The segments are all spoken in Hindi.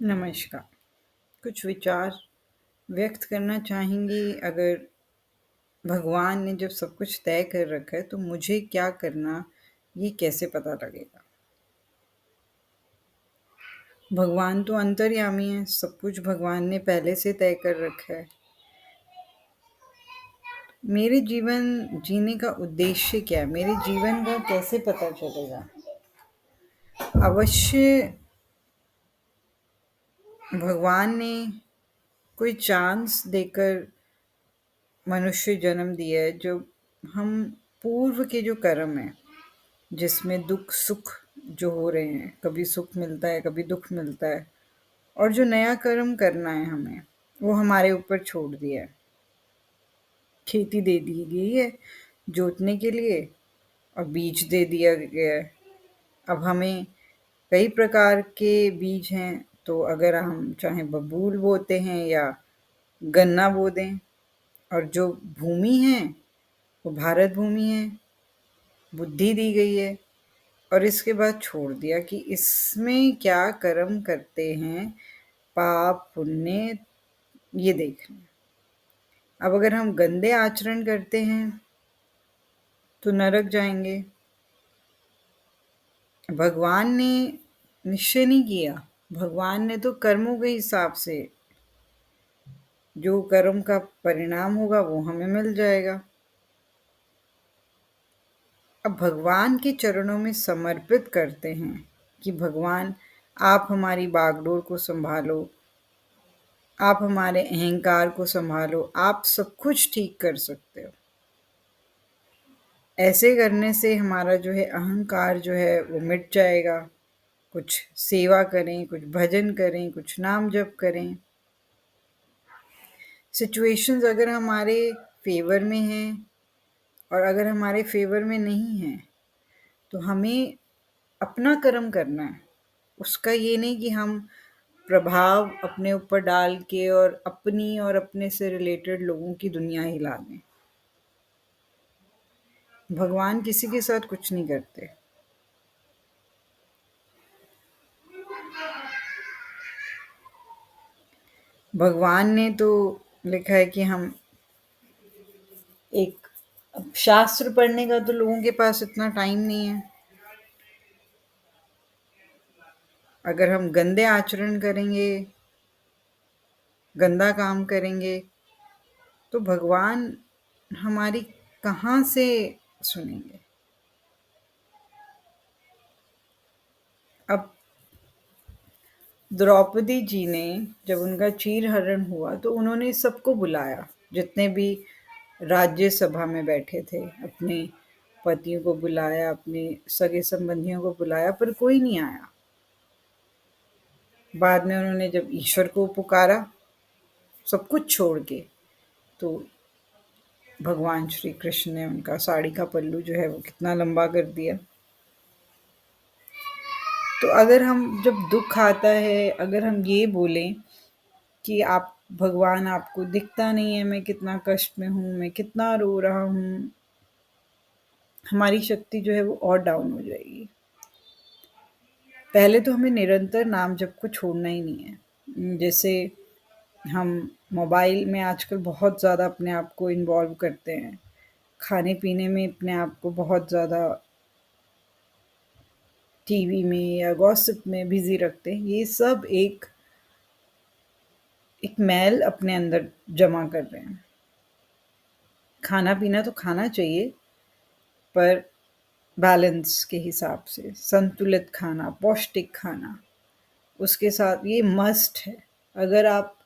नमस्कार। कुछ विचार व्यक्त करना चाहेंगी। अगर भगवान ने जब सब कुछ तय कर रखा है तो मुझे क्या करना, ये कैसे पता लगेगा? भगवान तो अंतर्यामी है, सब कुछ भगवान ने पहले से तय कर रखा है। मेरे जीवन जीने का उद्देश्य क्या है? मेरे जीवन का कैसे पता चलेगा? अवश्य भगवान ने कोई चांस देकर मनुष्य जन्म दिया है। जो हम पूर्व के जो कर्म है, जिसमें दुख सुख जो हो रहे हैं, कभी सुख मिलता है कभी दुख मिलता है, और जो नया कर्म करना है हमें, वो हमारे ऊपर छोड़ दिया है। खेती दे दी गई है जोतने के लिए, और बीज दे दिया गया है। अब हमें कई प्रकार के बीज हैं, तो अगर हम चाहे बबूल बोते हैं या गन्ना बो दें, और जो भूमि है वो भारत भूमि है, बुद्धि दी गई है, और इसके बाद छोड़ दिया कि इसमें क्या कर्म करते हैं, पाप पुण्य, ये देखना है। अब अगर हम गंदे आचरण करते हैं तो नरक जाएंगे। भगवान ने निश्चय नहीं किया, भगवान ने तो कर्मों के हिसाब से जो कर्म का परिणाम होगा वो हमें मिल जाएगा। अब भगवान के चरणों में समर्पित करते हैं कि भगवान, आप हमारी बागडोर को संभालो, आप हमारे अहंकार को संभालो, आप सब कुछ ठीक कर सकते हो। ऐसे करने से हमारा जो है अहंकार जो है वो मिट जाएगा। कुछ सेवा करें, कुछ भजन करें, कुछ नाम जप करें। सिचुएशंस अगर हमारे फेवर में हैं और अगर हमारे फेवर में नहीं हैं, तो हमें अपना कर्म करना है। उसका ये नहीं कि हम प्रभाव अपने ऊपर डाल के और अपनी और अपने से रिलेटेड लोगों की दुनिया हिला दें। भगवान किसी के साथ कुछ नहीं करते। भगवान ने तो लिखा है कि हम एक, अब शास्त्र पढ़ने का तो लोगों के पास इतना टाइम नहीं है। अगर हम गंदे आचरण करेंगे, गंदा काम करेंगे, तो भगवान हमारी कहाँ से सुनेंगे? अब द्रौपदी जी ने जब उनका चीरहरण हुआ तो उन्होंने सबको बुलाया, जितने भी राज्यसभा में बैठे थे। अपने पतियों को बुलाया, अपने सगे संबंधियों को बुलाया, पर कोई नहीं आया। बाद में उन्होंने जब ईश्वर को पुकारा सब कुछ छोड़ के, तो भगवान श्री कृष्ण ने उनका साड़ी का पल्लू जो है वो कितना लंबा कर दिया। तो अगर हम, जब दुख आता है, अगर हम ये बोलें कि आप भगवान, आपको दिखता नहीं है मैं कितना कष्ट में हूँ, मैं कितना रो रहा हूँ, हमारी शक्ति जो है वो और डाउन हो जाएगी। पहले तो हमें निरंतर नाम जप को छोड़ना ही नहीं है। जैसे हम मोबाइल में आजकल बहुत ज़्यादा अपने आप को इन्वॉल्व करते हैं, खाने पीने में अपने आप को बहुत ज़्यादा टीवी में या गॉसिप में बिजी रखते हैं। ये सब एक एक मैल अपने अंदर जमा कर रहे हैं। खाना पीना तो खाना चाहिए, पर बैलेंस के हिसाब से संतुलित खाना, पौष्टिक खाना, उसके साथ ये मस्ट है। अगर आप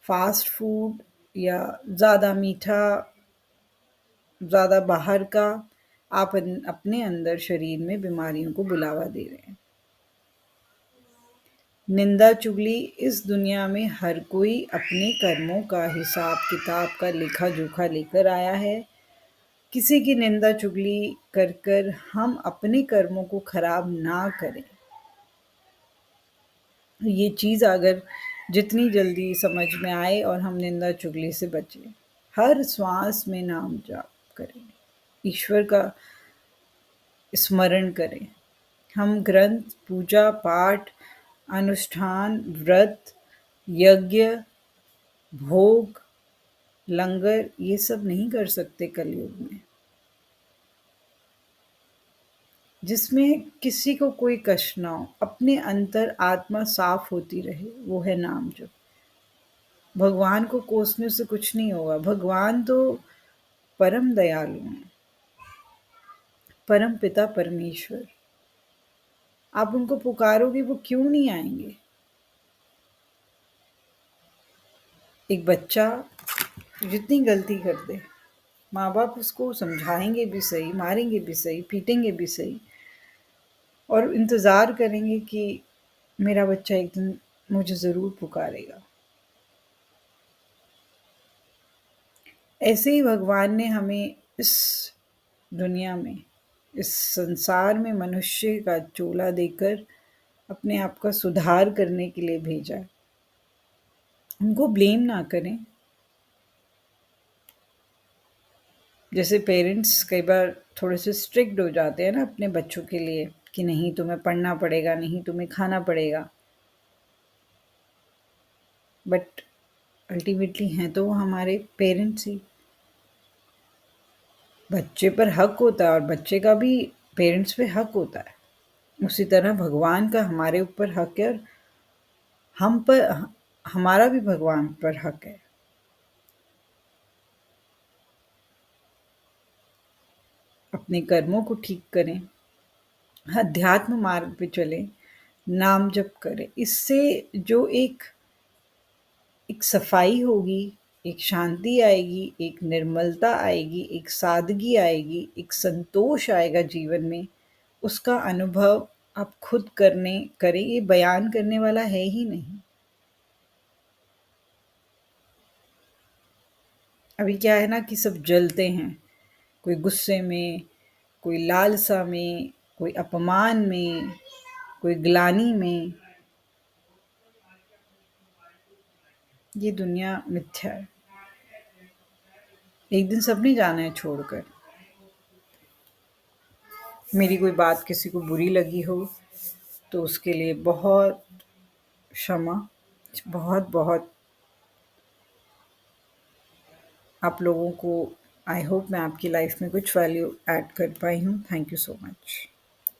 फास्ट फूड या ज़्यादा मीठा, ज़्यादा बाहर का आप अपने अंदर शरीर में बीमारियों को बुलावा दे रहे हैं। निंदा चुगली, इस दुनिया में हर कोई अपने कर्मों का हिसाब किताब का लेखा जोखा लेकर आया है। किसी की निंदा चुगली कर कर हम अपने कर्मों को खराब ना करें। ये चीज़ अगर जितनी जल्दी समझ में आए और हम निंदा चुगली से बचें, हर श्वास में नाम जाप करें, ईश्वर का स्मरण करें। हम ग्रंथ, पूजा पाठ अनुष्ठान, व्रत, यज्ञ, भोग, लंगर ये सब नहीं कर सकते कलयुग में। जिसमें किसी को कोई कष्ट ना हो, अपने अंतर आत्मा साफ होती रहे, वो है नाम जप। भगवान को कोसने से कुछ नहीं होगा। भगवान तो परम दयालु हैं, परम पिता परमेश्वर। आप उनको पुकारोगे वो क्यों नहीं आएंगे? एक बच्चा जितनी गलती कर दे, माँ बाप उसको समझाएंगे भी सही, मारेंगे भी सही, पीटेंगे भी सही, और इंतज़ार करेंगे कि मेरा बच्चा एक दिन मुझे ज़रूर पुकारेगा। ऐसे ही भगवान ने हमें इस दुनिया में, इस संसार में मनुष्य का चोला देकर अपने आप का सुधार करने के लिए भेजा है। उनको ब्लेम ना करें। जैसे पेरेंट्स कई बार थोड़े से स्ट्रिक्ट हो जाते हैं ना अपने बच्चों के लिए कि नहीं तुम्हें पढ़ना पड़ेगा, नहीं तुम्हें खाना पड़ेगा, बट अल्टीमेटली हैं तो वो हमारे पेरेंट्स ही। बच्चे पर हक होता है और बच्चे का भी पेरेंट्स पे हक होता है। उसी तरह भगवान का हमारे ऊपर हक है और हम पर हमारा भी भगवान पर हक है। अपने कर्मों को ठीक करें, अध्यात्म मार्ग पे चलें, नाम जप करें। इससे जो एक सफाई होगी, एक शांति आएगी, एक निर्मलता आएगी, एक सादगी आएगी, एक संतोष आएगा जीवन में, उसका अनुभव आप खुद करें, ये बयान करने वाला है ही नहीं। अभी क्या है ना कि सब जलते हैं, कोई गुस्से में, कोई लालसा में, कोई अपमान में, कोई ग्लानि में। ये दुनिया मिथ्या है, एक दिन सबने जाना है छोड़कर। मेरी कोई बात किसी को बुरी लगी हो तो उसके लिए बहुत क्षमा, बहुत बहुत आप लोगों को। आई होप मैं आपकी लाइफ में कुछ वैल्यू ऐड कर पाई हूँ। Thank you so much.